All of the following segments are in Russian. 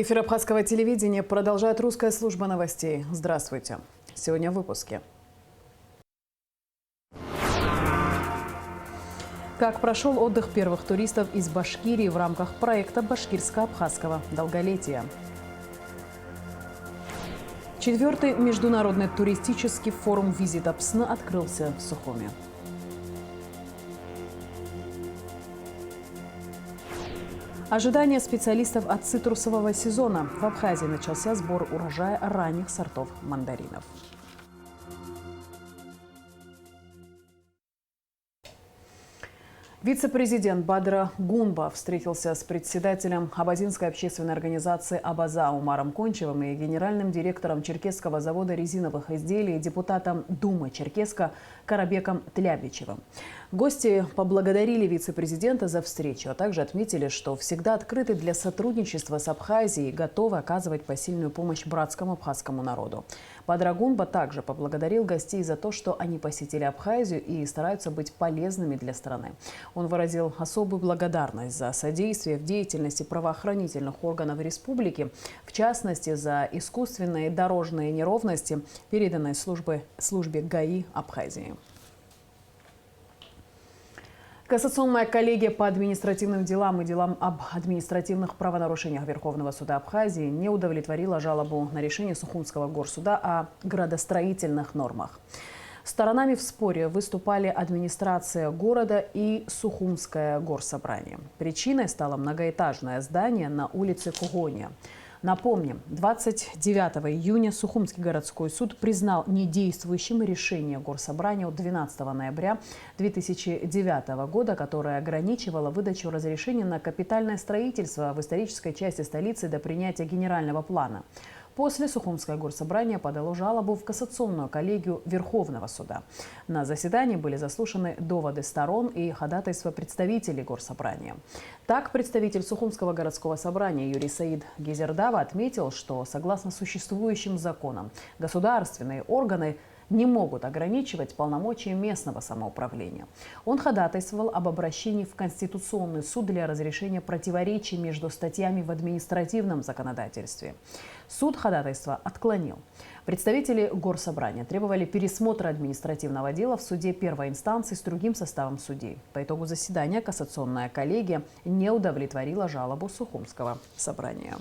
Эфир Абхазского телевидения продолжает русская служба новостей. Здравствуйте. Сегодня в выпуске. Как прошел отдых первых туристов из Башкирии в рамках проекта Башкирско-Абхазского долголетия. 4-й международный туристический форум «Визит Апсны» открылся в Сухуми. Ожидания специалистов от цитрусового сезона. В Абхазии начался сбор урожая ранних сортов мандаринов. Вице-президент Бадра Гунба встретился с председателем Абазинской общественной организации «Абаза» Умаром Кончевым и генеральным директором Черкесского завода резиновых изделий, депутатом Думы Черкеска Карабеком Тлябичевым. Гости поблагодарили вице-президента за встречу, а также отметили, что всегда открыты для сотрудничества с Абхазией и готовы оказывать посильную помощь братскому абхазскому народу. Бадра Гунба также поблагодарил гостей за то, что они посетили Абхазию и стараются быть полезными для страны. Он выразил особую благодарность за содействие в деятельности правоохранительных органов республики, в частности, за искусственные дорожные неровности, переданные службе ГАИ Абхазии. Кассационная коллегия по административным делам и делам об административных правонарушениях Верховного суда Абхазии не удовлетворила жалобу на решение Сухумского горсуда о градостроительных нормах. Сторонами в споре выступали администрация города и Сухумское горсобрание. Причиной стало многоэтажное здание на улице Кугония. Напомним, 29 июня Сухумский городской суд признал недействующим решение горсобрания от 12 ноября 2009 года, которое ограничивало выдачу разрешения на капитальное строительство в исторической части столицы до принятия генерального плана. После Сухумское горсобрание подало жалобу в кассационную коллегию Верховного суда. На заседании были заслушаны доводы сторон и ходатайства представителей горсобрания. Так, представитель Сухумского городского собрания Юрий Саид Гизердава отметил, что согласно существующим законам государственные органы не могут ограничивать полномочия местного самоуправления. Он ходатайствовал об обращении в Конституционный суд для разрешения противоречий между статьями в административном законодательстве. Суд ходатайство отклонил. Представители горсобрания требовали пересмотра административного дела в суде первой инстанции с другим составом судей. По итогу заседания кассационная коллегия не удовлетворила жалобу Сухумского собрания.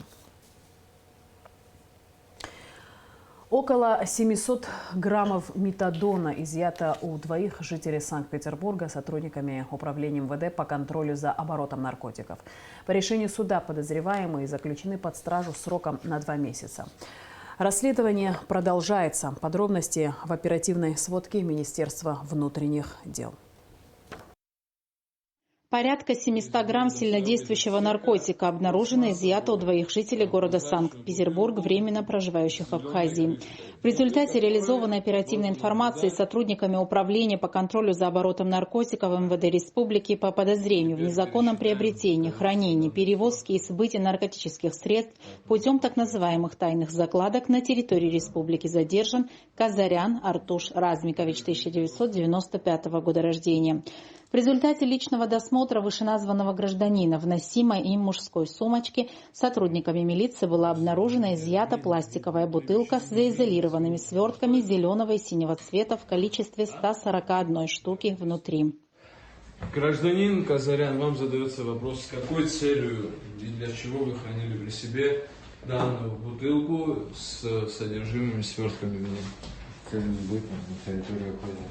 Около 700 граммов метадона изъято у двоих жителей Санкт-Петербурга сотрудниками управления МВД по контролю за оборотом наркотиков. По решению суда подозреваемые заключены под стражу сроком на 2 месяца. Расследование продолжается. Подробности в оперативной сводке Министерства внутренних дел. Порядка 700 грамм сильнодействующего наркотика обнаружено и изъято у двоих жителей города Санкт-Петербург, временно проживающих в Абхазии. В результате реализованной оперативной информации сотрудниками управления по контролю за оборотом наркотиков МВД Республики по подозрению в незаконном приобретении, хранении, перевозке и сбытии наркотических средств путем так называемых тайных закладок на территории республики задержан Казарян Артуш Размикович, 1995 года рождения. В результате личного досмотра вышеназванного гражданина в носимой им мужской сумочке сотрудниками милиции была обнаружена и изъята пластиковая бутылка с заизолированными свертками зеленого и синего цвета в количестве 141 штуки внутри. Гражданин Казарян, вам задается вопрос, с какой целью и для чего вы хранили при себе данную бутылку с содержимыми свертками в ней? С целью сбыта на территории Абхазии.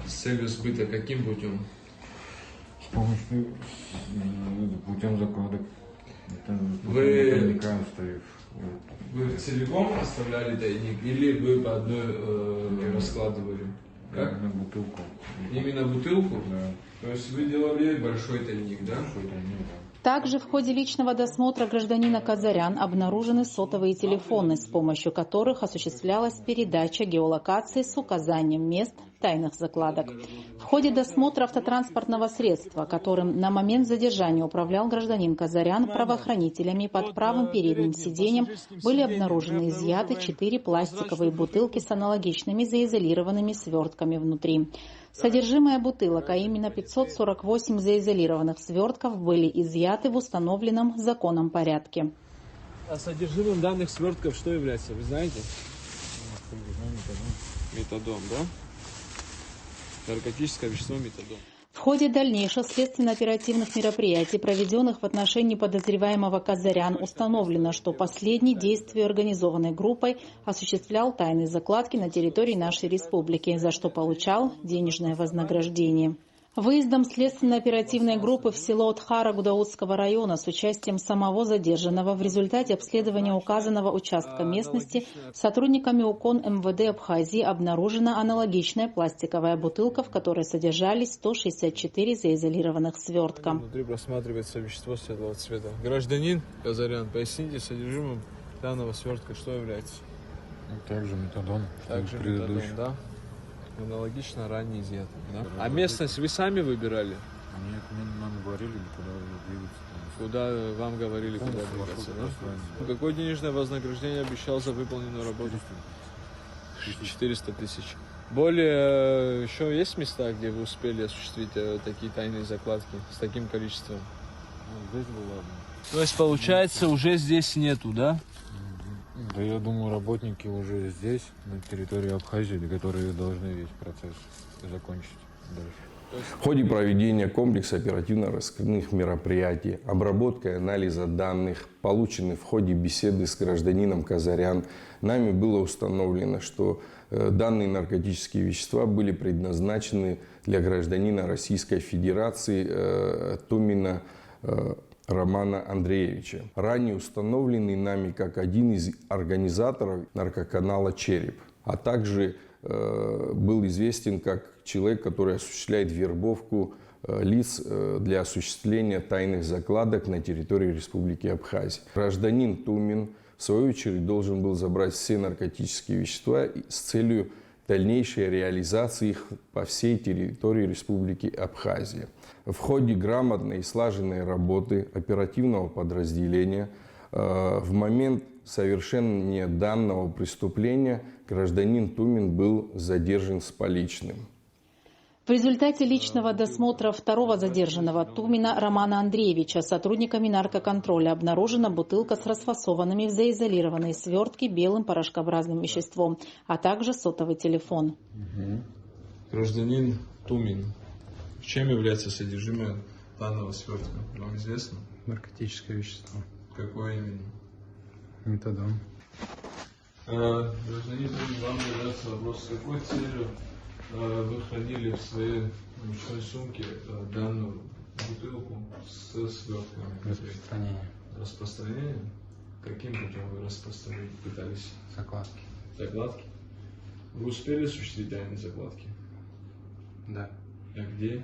С целью сбыта каким путем? С помощью, путем закладок. Вы целиком оставляли тайник или вы по одной раскладывали? Как? Именно бутылку. Именно бутылку? Да. То есть вы делали большой тайник, да? Большой тайник, да. Также в ходе личного досмотра гражданина Казарян обнаружены сотовые телефоны, с помощью которых осуществлялась передача геолокации с указанием мест тайных закладок. В ходе досмотра автотранспортного средства, которым на момент задержания управлял гражданин Казарян, правоохранителями под правым передним сиденьем были обнаружены и изъяты 4 пластиковые бутылки с аналогичными заизолированными свертками внутри. Содержимое бутылок, а именно 548 заизолированных свертков, были изъяты в установленном законом порядке. А содержимым данных свертков что является, вы знаете? Метадон, да? Наркотическое вещество метадон. В ходе дальнейших следственно-оперативных мероприятий, проведенных в отношении подозреваемого Казарян, установлено, что последний действия организованной группой осуществлял тайные закладки на территории нашей республики, за что получал денежное вознаграждение. Выездом следственно-оперативной группы в село Тхара Гудаутского района с участием самого задержанного в результате обследования указанного участка местности сотрудниками УКОН МВД Абхазии обнаружена аналогичная пластиковая бутылка, в которой содержались 164 заизолированных свертка. Внутри просматривается вещество светлого цвета. Гражданин Казарян, поясните содержимым данного свертка, что является? Также метадон. Также предыдущий. метадон, да? Аналогично ранее изъято, да? А местность вы сами выбирали? Нет, нам говорили, куда двигаться. Куда вам говорили, куда двигаться, да? Какое денежное вознаграждение обещал за выполненную работу? 400 тысяч. Более еще есть места, где вы успели осуществить такие тайные закладки с таким количеством? Здесь было. То есть, получается, уже здесь нету, да? Да, я думаю, работники уже здесь, на территории Абхазии, которые должны весь процесс закончить дальше. В ходе проведения комплекса оперативно-розыскных мероприятий, обработкой и анализа данных, полученных в ходе беседы с гражданином Казарян, нами было установлено, что данные наркотические вещества были предназначены для гражданина Российской Федерации Тумина Романа Андреевича, ранее установленный нами как один из организаторов наркоканала «Череп», а также был известен как человек, который осуществляет вербовку лиц для осуществления тайных закладок на территории Республики Абхазия. Гражданин Тумин, в свою очередь, должен был забрать все наркотические вещества с целью дальнейшей реализации их по всей территории Республики Абхазия. В ходе грамотной и слаженной работы оперативного подразделения в момент совершения данного преступления гражданин Тумин был задержан с поличным. В результате личного досмотра второго задержанного Тумина Романа Андреевича сотрудниками наркоконтроля обнаружена бутылка с расфасованными в заизолированные свертки белым порошкообразным веществом, а также сотовый телефон. Гражданин Тумин, чем является содержимое данного свертка? Вам известно? Наркотическое вещество. Какое именно? Метадон. Гражданин Тумин, вам задается вопрос, с какой целью вы хранили в своей ручной сумке данную бутылку с свертками? Распространение. Распространение? Каким путем вы распространить пытались? Закладки. Закладки? Вы успели осуществить тайные закладки? Да. А где?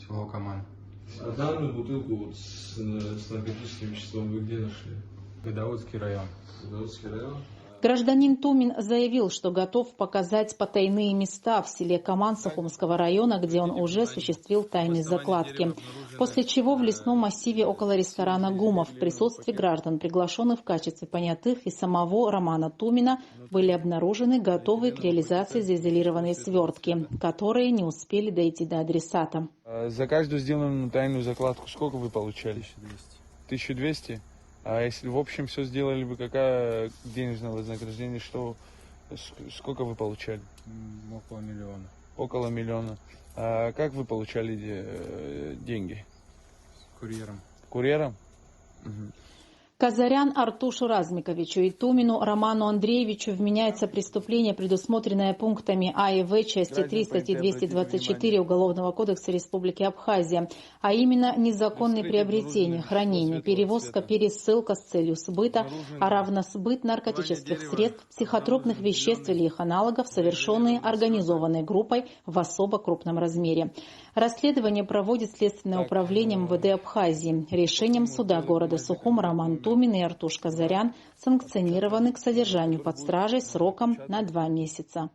Село Каман. А данную бутылку вот с наркотическим веществом вы где нашли? Гудаутский район. Гудаутский район? Гражданин Тумин заявил, что готов показать потайные места в селе Каман Сухумского района, где он уже осуществил тайные закладки. После чего в лесном массиве около ресторана «Гумов» в присутствии граждан, приглашенных в качестве понятых, и самого Романа Тумина были обнаружены готовые к реализации заизолированные свертки, которые не успели дойти до адресата. За каждую сделанную тайную закладку сколько вы получали? 1200. А если в общем все сделали бы, какое денежное вознаграждение, сколько вы получали? Около миллиона. Около миллиона. А как вы получали деньги? Курьером. Курьером? Казарян Артушу Размиковичу и Тумину Роману Андреевичу вменяется преступление, предусмотренное пунктами А и В части 3 статьи 224 Уголовного кодекса Республики Абхазия, а именно незаконное приобретение, хранение, перевозка, пересылка с целью сбыта, а равно сбыт наркотических средств, психотропных веществ или их аналогов, совершенные организованной группой в особо крупном размере. Расследование проводит Следственное управление МВД Абхазии. Решением суда города Сухум Роман Тумин и Артуш Казарян санкционированы к содержанию под стражей сроком на 2 месяца.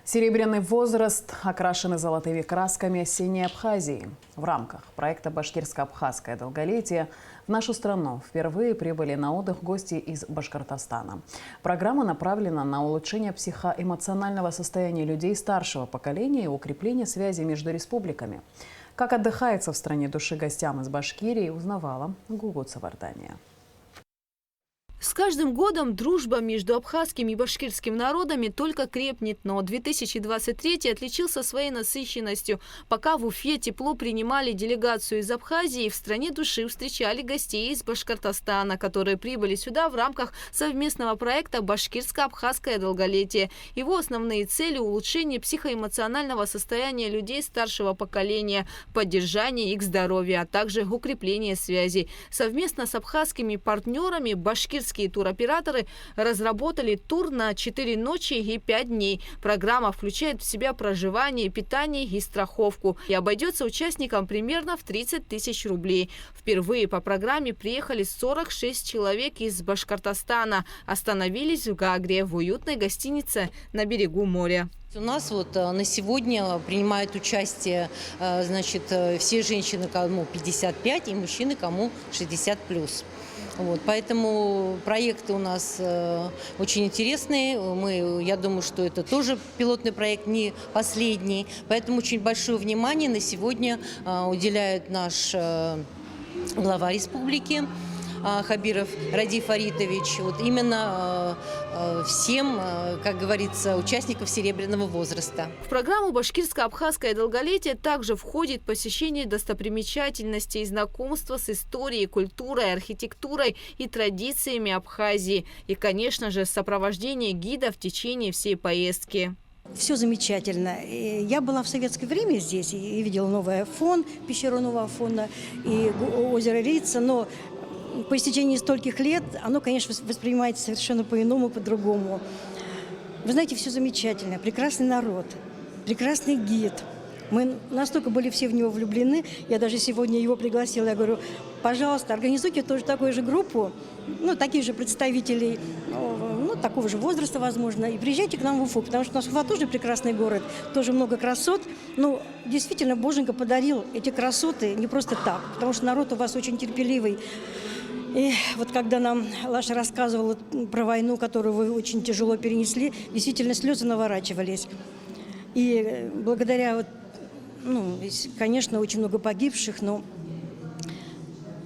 Серебряный возраст, окрашенный золотыми красками осенней Абхазии. В рамках проекта «Башкирско-Абхазское долголетие» в нашу страну впервые прибыли на отдых гости из Башкортостана. Программа направлена на улучшение психоэмоционального состояния людей старшего поколения и укрепление связи между республиками. Как отдыхается в стране души гостям из Башкирии, узнавала Гугут Савардания. С каждым годом дружба между абхазским и башкирским народами только крепнет, но 2023 отличился своей насыщенностью. Пока в Уфе тепло принимали делегацию из Абхазии, в стране души встречали гостей из Башкортостана, которые прибыли сюда в рамках совместного проекта «Башкирско-абхазское долголетие». Его основные цели – улучшение психоэмоционального состояния людей старшего поколения, поддержание их здоровья, а также укрепление связей. Совместно с абхазскими партнерами башкирские туроператоры разработали тур на 4 ночи и 5 дней. Программа включает в себя проживание, питание и страховку. И обойдется участникам примерно в 30 тысяч рублей. Впервые по программе приехали 46 человек из Башкортостана. Остановились в Гагре, в уютной гостинице на берегу моря. У нас вот на сегодня принимают участие, значит, все женщины, кому 55, и мужчины, кому 60+. Вот, поэтому проекты у нас очень интересные. Я думаю, что это тоже пилотный проект, не последний. Поэтому очень большое внимание на сегодня уделяет наш глава республики Хабиров Радиф Фаритович, вот именно всем, как говорится, участникам серебряного возраста. В программу «Башкирско-абхазское долголетие» также входит посещение достопримечательностей и знакомство с историей, культурой, архитектурой и традициями Абхазии. И, конечно же, сопровождение гида в течение всей поездки. Все замечательно. Я была в советское время здесь и видела новый Афон, пещеру Нового Афона и озеро Рица, но по истечении стольких лет оно, конечно, воспринимается совершенно по-иному, по-другому. Вы знаете, все замечательно. Прекрасный народ, прекрасный гид. Мы настолько были все в него влюблены. Я даже сегодня его пригласила. Я говорю, пожалуйста, организуйте тоже такую же группу, таких же представителей, такого же возраста, возможно, и приезжайте к нам в Уфу, потому что у нас Уфа тоже прекрасный город, тоже много красот. Действительно, Боженька подарил эти красоты не просто так, потому что народ у вас очень терпеливый. И вот когда нам Лаша рассказывала про войну, которую вы очень тяжело перенесли, действительно слезы наворачивались. И благодаря, конечно, очень много погибших, но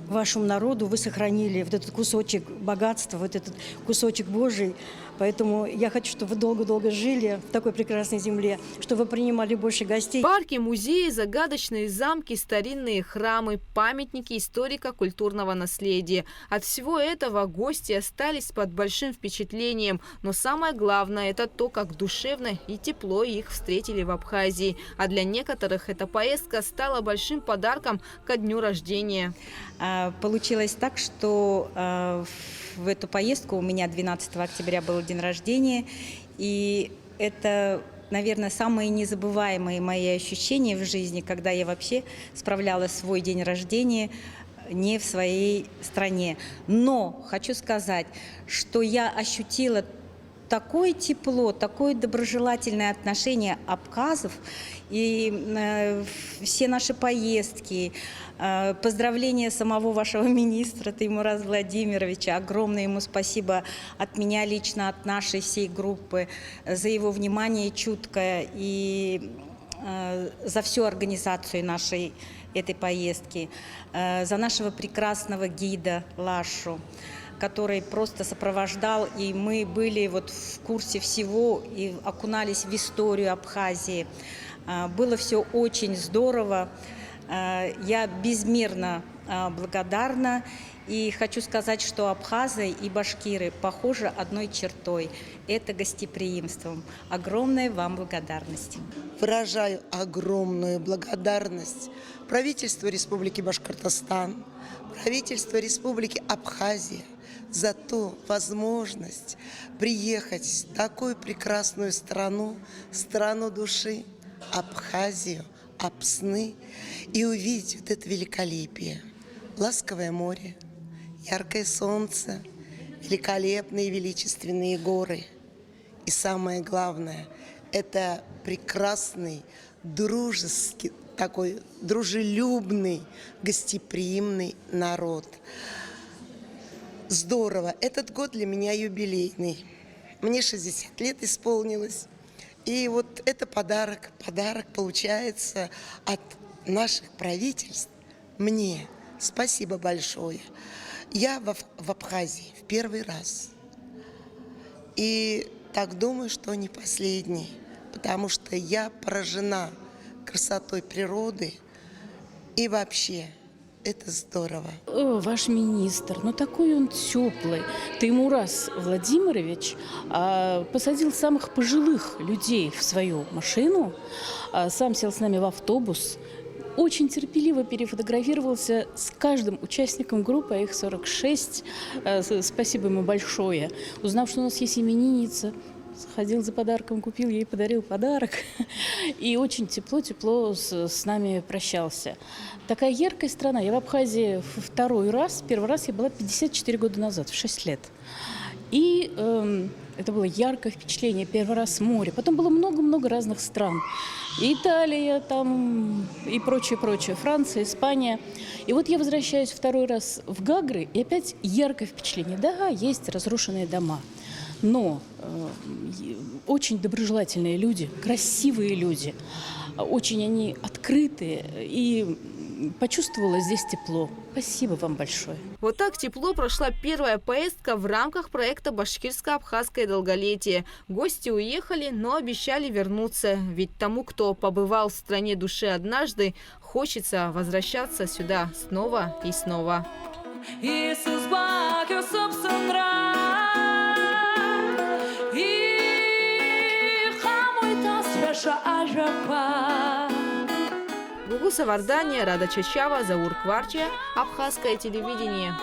вашему народу вы сохранили вот этот кусочек богатства, вот этот кусочек Божий. Поэтому я хочу, чтобы вы долго-долго жили в такой прекрасной земле, чтобы вы принимали больше гостей. Парки, музеи, загадочные замки, старинные храмы, памятники историко-культурного наследия. От всего этого гости остались под большим впечатлением. Но самое главное – это то, как душевно и тепло их встретили в Абхазии. А для некоторых эта поездка стала большим подарком ко дню рождения. Получилось так, что в эту поездку у меня 12 октября был день рождения, и это, наверное, самые незабываемые мои ощущения в жизни, когда я вообще справляла свой день рождения не в своей стране. Но хочу сказать, что я ощутила такое тепло, такое доброжелательное отношение абхазов, и все наши поездки, поздравления самого вашего министра Теймураза Владимировича. Огромное ему спасибо от меня лично, от нашей всей группы за его внимание чуткое и за всю организацию нашей этой поездки, за нашего прекрасного гида Лашу, который просто сопровождал, и мы были вот в курсе всего и окунались в историю Абхазии. Было все очень здорово. Я безмерно благодарна и хочу сказать, что абхазы и башкиры похожи одной чертой – это гостеприимством. Огромная вам благодарность. Выражаю огромную благодарность правительству Республики Башкортостан, правительству Республики Абхазия за ту возможность приехать в такую прекрасную страну, страну души, Абхазию, Апсны, и увидеть вот это великолепие. Ласковое море, яркое солнце, великолепные величественные горы. И самое главное, это прекрасный, дружеский, такой дружелюбный, гостеприимный народ. Здорово. Этот год для меня юбилейный. Мне 60 лет исполнилось. И вот это подарок. Подарок получается от наших правительств мне спасибо большое. Я в Абхазии в первый раз. И так думаю, что не последний, потому что я поражена красотой природы и вообще это здорово. Ваш министр, ну такой он теплый. Таймураз Владимирович посадил самых пожилых людей в свою машину, сам сел с нами в автобус, очень терпеливо перефотографировался с каждым участником группы, а их 46. Спасибо ему большое. Узнав, что у нас есть именинница, сходил за подарком, купил ей, подарил подарок. И очень тепло с нами прощался. Такая яркая страна. Я в Абхазии второй раз. Первый раз я была 54 года назад, в 6 лет. И это было яркое впечатление. Первый раз море. Потом было много-много разных стран. Италия там и прочее. Франция, Испания. И вот я возвращаюсь второй раз в Гагры, и опять яркое впечатление. Да, есть разрушенные дома. Но очень доброжелательные люди, красивые люди, очень они открытые, и почувствовала здесь тепло. Спасибо вам большое. Вот так тепло прошла первая поездка в рамках проекта «Башкирско-Абхазское долголетие». Гости уехали, но обещали вернуться. Ведь тому, кто побывал в стране души однажды, хочется возвращаться сюда снова и снова. Гугу Савардания, Рада Чачава, Заур Кварчия, Абхазское телевидение.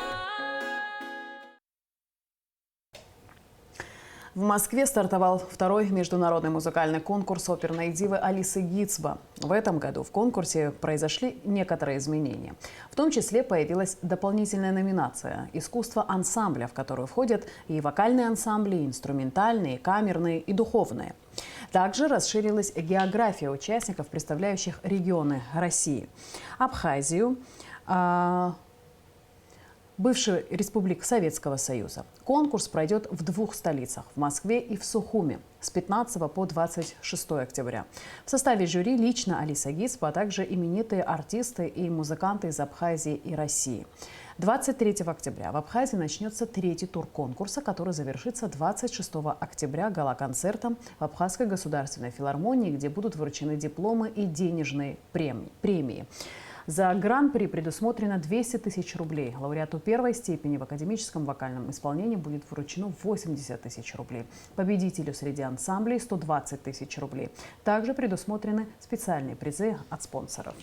В Москве стартовал второй международный музыкальный конкурс оперной дивы Алисы Гицба. В этом году в конкурсе произошли некоторые изменения. В том числе появилась дополнительная номинация «Искусство ансамбля», в которую входят и вокальные ансамбли, и инструментальные, и камерные, и духовные. Также расширилась география участников, представляющих регионы России. Абхазию, бывшую республику Советского Союза. Конкурс пройдет в 2 столицах – в Москве и в Сухуми с 15 по 26 октября. В составе жюри лично Алиса Гицба, а также именитые артисты и музыканты из Абхазии и России. 23 октября в Абхазии начнется 3-й тур конкурса, который завершится 26 октября гала-концертом в Абхазской государственной филармонии, где будут вручены дипломы и денежные премии. За гран-при предусмотрено 200 тысяч рублей. Лауреату первой степени в академическом вокальном исполнении будет вручено 80 тысяч рублей. Победителю среди ансамблей 120 тысяч рублей. Также предусмотрены специальные призы от спонсоров.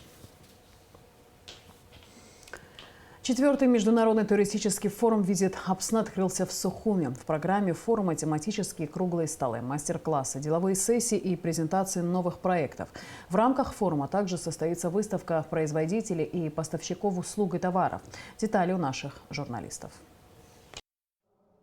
4-й международный туристический форум «Визит Апсны» открылся в Сухуми. В программе форума тематические круглые столы, мастер-классы, деловые сессии и презентации новых проектов. В рамках форума также состоится выставка производителей и поставщиков услуг и товаров. Детали у наших журналистов.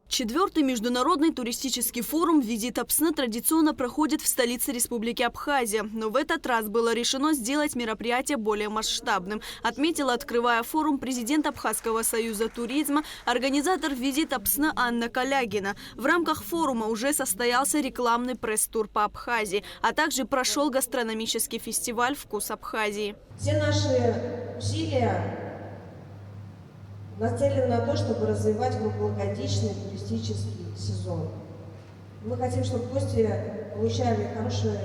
4-й международный туристический форум «Визит Апсны» традиционно проходит в столице Республики Абхазия. Но в этот раз было решено сделать мероприятие более масштабным. Отметила, открывая форум, президент Абхазского союза туризма, организатор «Визит Апсны» Анна Калягина. В рамках форума уже состоялся рекламный пресс-тур по Абхазии, а также прошел гастрономический фестиваль «Вкус Абхазии». Все наши усилия нацелены на то, чтобы развивать круглогодичный туристический сезон. Мы хотим, чтобы гости получали хороший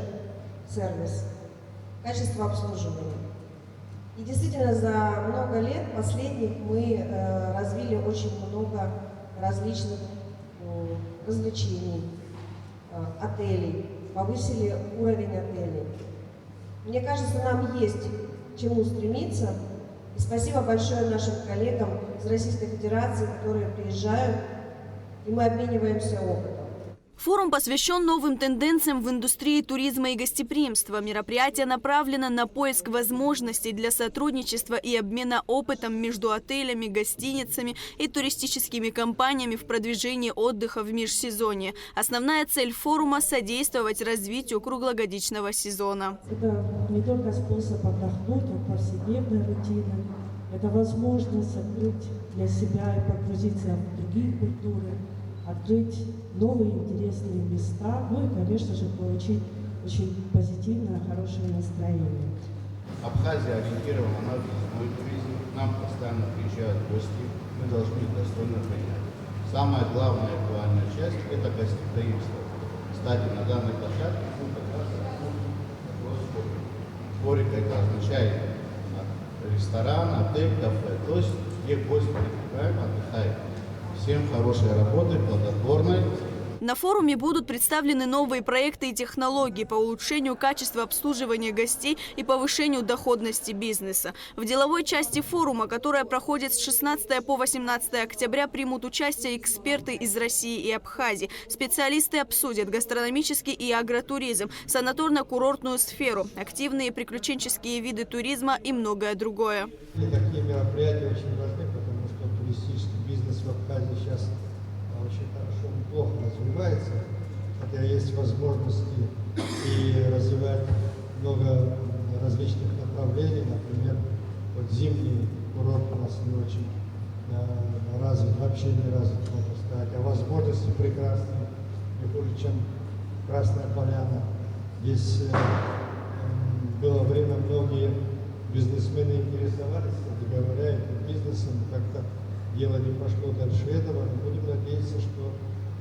сервис, качество обслуживания. И действительно, за много лет последних мы развили очень много различных развлечений, отелей, повысили уровень отелей. Мне кажется, нам есть к чему стремиться. И спасибо большое нашим коллегам из Российской Федерации, которые приезжают, и мы обмениваемся опытом. Форум посвящен новым тенденциям в индустрии туризма и гостеприимства. Мероприятие направлено на поиск возможностей для сотрудничества и обмена опытом между отелями, гостиницами и туристическими компаниями в продвижении отдыха в межсезонье. Основная цель форума – содействовать развитию круглогодичного сезона. Это не только способ отдохнуть от повседневной рутины, это возможность открыть для себя и погрузиться в другие культуры, открыть новые интересные места, ну и, конечно же, получить очень позитивное, хорошее настроение. Абхазия ориентирована на въездной туризм. К нам постоянно приезжают гости. Мы должны их достойно принять. Самая главная актуальная часть – это гостеприимство. Кстати, на данной площадке как раз такой спорик. Спорик это означает ресторан, отель, кафе. То есть, где гости прибываем, отдыхаем. Всем хорошей работы, плодотворной. На форуме будут представлены новые проекты и технологии по улучшению качества обслуживания гостей и повышению доходности бизнеса. В деловой части форума, которая проходит с 16 по 18 октября, примут участие эксперты из России и Абхазии. Специалисты обсудят гастрономический и агротуризм, санаторно-курортную сферу, активные приключенческие виды туризма и многое другое. Такие мероприятия очень важны, потому что туристический бизнес в Абхазии сейчас очень хорошо, неплохо развивается, хотя есть возможности и развивать много различных направлений. Например, вот зимний курорт у нас не очень развит, вообще не развит, можно сказать, а возможности прекрасные, не хуже, чем Красная Поляна. Здесь было время, многие бизнесмены интересовались, кстати говоря, этим бизнесом, как-то дело не пошло дальше этого, но будем надеяться, что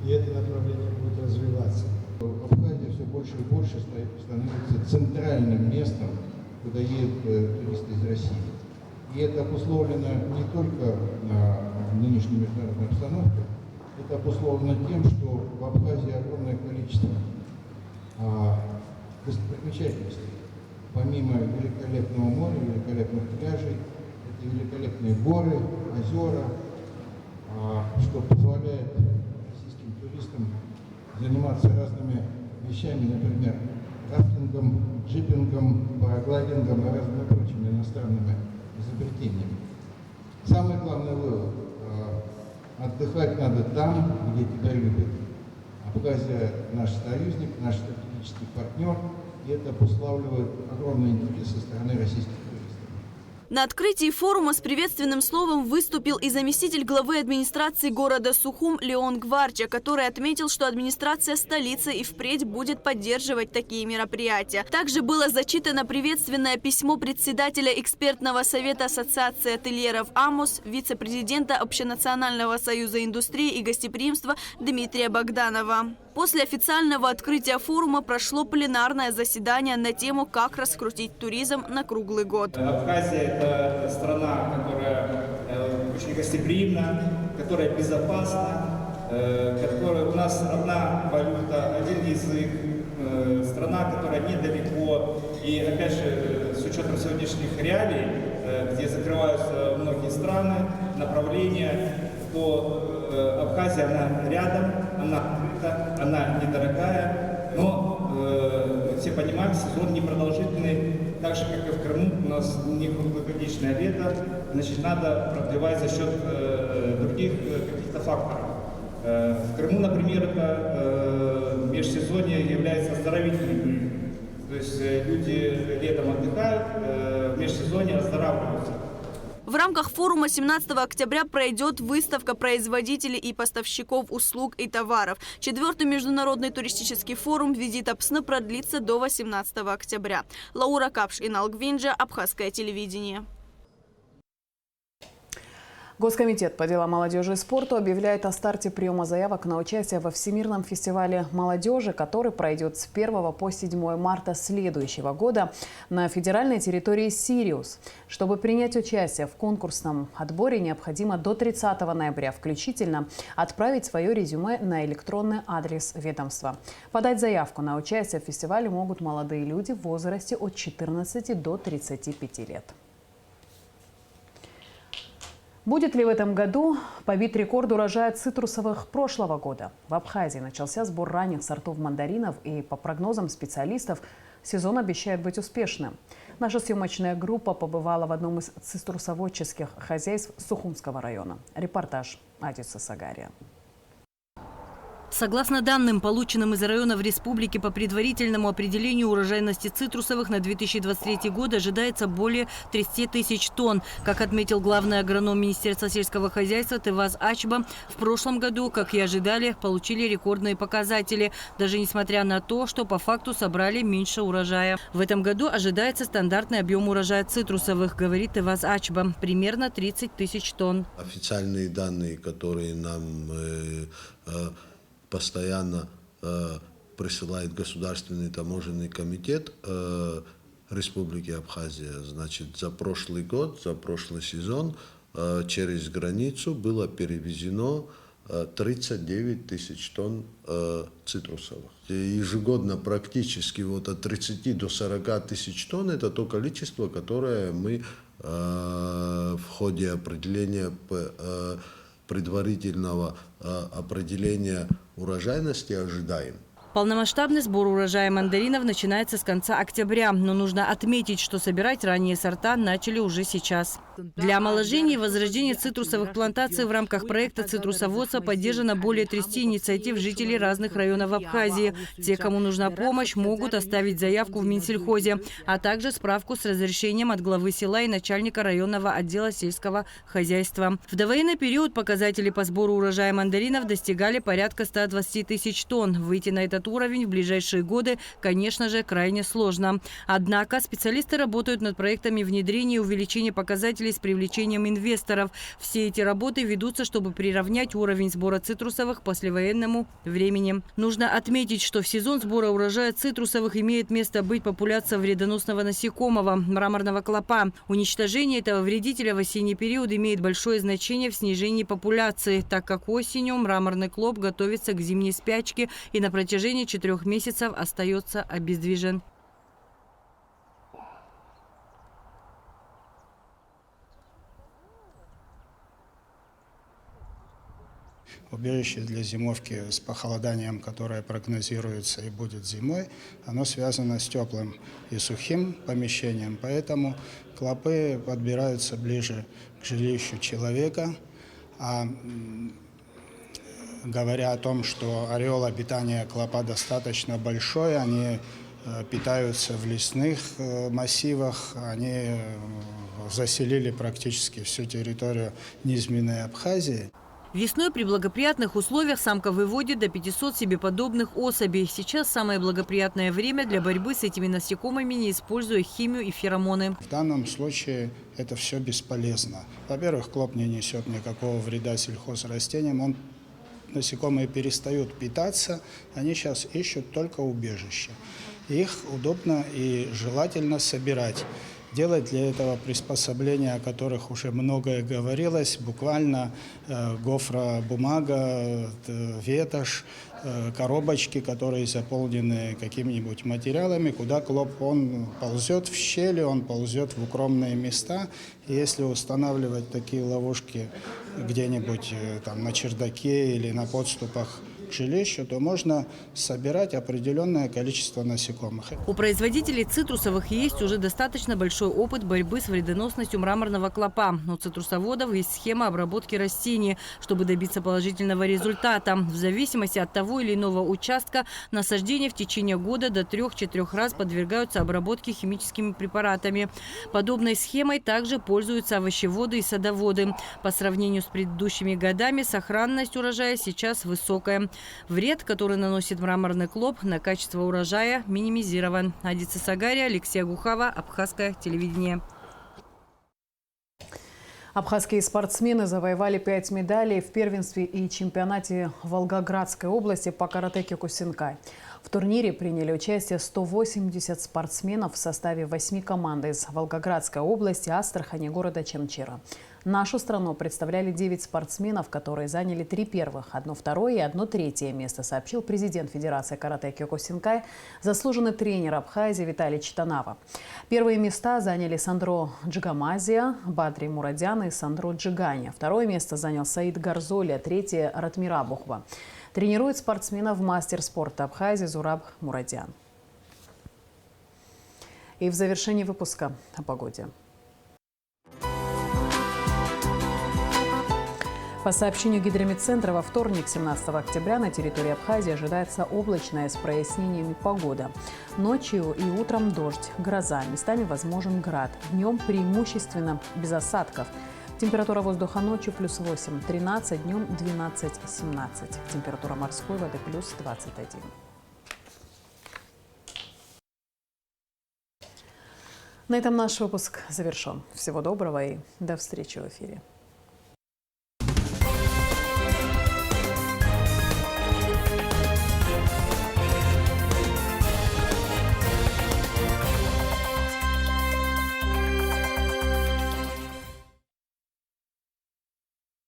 и это направление будет развиваться. Абхазия все больше и больше становится центральным местом, куда едут туристы из России. И это обусловлено не только нынешней международной обстановкой, это обусловлено тем, что в Абхазии огромное количество достопримечательностей. Помимо великолепного моря, великолепных пляжей, это великолепные горы, озера, что позволяет российским туристам заниматься разными вещами, например, рафтингом, джипингом, параглайдингом и разными прочими иностранными изобретениями. Самый главный вывод – отдыхать надо там, где тебя любят. Абхазия – наш союзник, наш стратегический партнер, и это обуславливает огромный интерес со стороны российских туристов. На открытии форума с приветственным словом выступил и заместитель главы администрации города Сухум Леон Гварча, который отметил, что администрация столицы и впредь будет поддерживать такие мероприятия. Также было зачитано приветственное письмо председателя экспертного совета Ассоциации ательеров АМОС, вице-президента Общенационального союза индустрии и гостеприимства Дмитрия Богданова. После официального открытия форума прошло пленарное заседание на тему «Как раскрутить туризм на круглый год». Абхазия – это страна, которая очень гостеприимна, которая безопасна, которая у нас одна валюта, один язык, страна, которая недалеко. И опять же, с учетом сегодняшних реалий, где закрываются многие страны, направления, то Абхазия, она рядом, она открыта, она недорогая, но все понимаем, сезон непродолжительный, так же, как и в Крыму, у нас не круглогодичное лето, значит, надо продлевать за счет других каких-то факторов. В Крыму, например, это межсезонье является оздоровительным. То есть люди летом отдыхают, в межсезонье оздоравливаются. В рамках форума 17 октября пройдет выставка производителей и поставщиков услуг и товаров. 4-й международный туристический форум «Визит Апсны» продлится до 18 октября. Лаура Капш, Инал Гвинджа, Абхазское телевидение. Госкомитет по делам молодежи и спорту объявляет о старте приема заявок на участие во Всемирном фестивале молодежи, который пройдет с 1 по 7 марта следующего года на федеральной территории Сириус. Чтобы принять участие в конкурсном отборе, необходимо до 30 ноября включительно отправить свое резюме на электронный адрес ведомства. Подать заявку на участие в фестивале могут молодые люди в возрасте от 14 до 35 лет. Будет ли в этом году побит рекорд урожая цитрусовых прошлого года? В Абхазии начался сбор ранних сортов мандаринов, и по прогнозам специалистов сезон обещает быть успешным. Наша съемочная группа побывала в одном из цитрусоводческих хозяйств Сухумского района. Репортаж Адиса Сагария. Согласно данным, полученным из районов республики по предварительному определению урожайности цитрусовых на 2023 год ожидается более 30 тысяч тонн. Как отметил главный агроном Министерства сельского хозяйства Теваз Ачба, в прошлом году, как и ожидали, получили рекордные показатели, даже несмотря на то, что по факту собрали меньше урожая. В этом году ожидается стандартный объем урожая цитрусовых, говорит Теваз Ачба, примерно 30 тысяч тонн. Официальные данные, которые нам постоянно присылает Государственный таможенный комитет Республики Абхазия. Значит, за прошлый год, за прошлый сезон через границу было перевезено 39 тысяч тонн цитрусовых. Ежегодно практически вот от 30 до 40 тысяч тонн – это то количество, которое мы в ходе определения предварительного определения урожайности ожидаем. Полномасштабный сбор урожая мандаринов начинается с конца октября, но нужно отметить, что собирать ранние сорта начали уже сейчас. Для омоложения и возрождения цитрусовых плантаций в рамках проекта «Цитрусоводство» поддержано более 30 инициатив жителей разных районов Абхазии. Те, кому нужна помощь, могут оставить заявку в Минсельхозе, а также справку с разрешением от главы села и начальника районного отдела сельского хозяйства. В довоенный период показатели по сбору урожая мандаринов достигали порядка 120 тысяч тонн. Выйти на этот уровень в ближайшие годы, конечно же, крайне сложно. Однако специалисты работают над проектами внедрения и увеличения показателей с привлечением инвесторов. Все эти работы ведутся, чтобы приравнять уровень сбора цитрусовых к послевоенному времени. Нужно отметить, что в сезон сбора урожая цитрусовых имеет место быть популяция вредоносного насекомого – мраморного клопа. Уничтожение этого вредителя в осенний период имеет большое значение в снижении популяции, так как осенью мраморный клоп готовится к зимней спячке и на протяжении 4 месяцев остается обездвижен. Убежище для зимовки с похолоданием, которое прогнозируется и будет зимой, оно связано с теплым и сухим помещением, поэтому клопы подбираются ближе к жилищу человека. Говоря о том, что ареал обитания клопа достаточно большой, они питаются в лесных массивах, они заселили практически всю территорию низменной Абхазии. Весной при благоприятных условиях самка выводит до 500 себе подобных особей. Сейчас самое благоприятное время для борьбы с этими насекомыми, не используя химию и феромоны. В данном случае это все бесполезно. Во-первых, клоп не несет никакого вреда сельхозрастениям. Насекомые перестают питаться, они сейчас ищут только убежище. Их удобно и желательно собирать. Делать для этого приспособления, о которых уже многое говорилось, буквально гофробумага, ветошь, коробочки, которые заполнены какими-нибудь материалами, куда клоп, он ползет в щели, он ползет в укромные места. И если устанавливать такие ловушки где-нибудь там на чердаке или на подступах к жилищу, то можно собирать определенное количество насекомых. У производителей цитрусовых есть уже достаточно большой опыт борьбы с вредоносностью мраморного клопа. У цитрусоводов есть схема обработки растений, чтобы добиться положительного результата. В зависимости от того или иного участка насаждения в течение года до 3-4 раз подвергаются обработке химическими препаратами. Подобной схемой также пользуются овощеводы и садоводы. По сравнению с предыдущими годами сохранность урожая сейчас высокая. Вред, который наносит мраморный клоп на качество урожая, минимизирован. Адица Сагария, Алексей Гухава, Абхазское телевидение. Абхазские спортсмены завоевали 5 медалей в первенстве и чемпионате Волгоградской области по каратэ Кёкусинкай. В турнире приняли участие 180 спортсменов в составе 8 команд из Волгоградской области, Астрахани и города Чемчира. Нашу страну представляли 9 спортсменов, которые заняли 3 первых, 1 второе и 1 третье место, сообщил президент Федерации каратэ Кёкусинкай, заслуженный тренер Абхазии Виталий Читанава. Первые места заняли Сандро Джигамазия, Бадри Мурадян и Сандро Джигани. Второе место занял Саид Гарзоли, третье – Ратмира Бухва. Тренирует спортсменов мастер спорта Абхазии Зураб Мурадян. И в завершении выпуска о погоде. По сообщению Гидромедцентра, во вторник, 17 октября, на территории Абхазии ожидается облачная с прояснениями погода. Ночью и утром дождь, гроза, местами возможен град. Днем преимущественно без осадков. Температура воздуха ночью плюс 8, 13, днем 12, 17. Температура морской воды плюс 21. На этом наш выпуск завершен. Всего доброго и до встречи в эфире.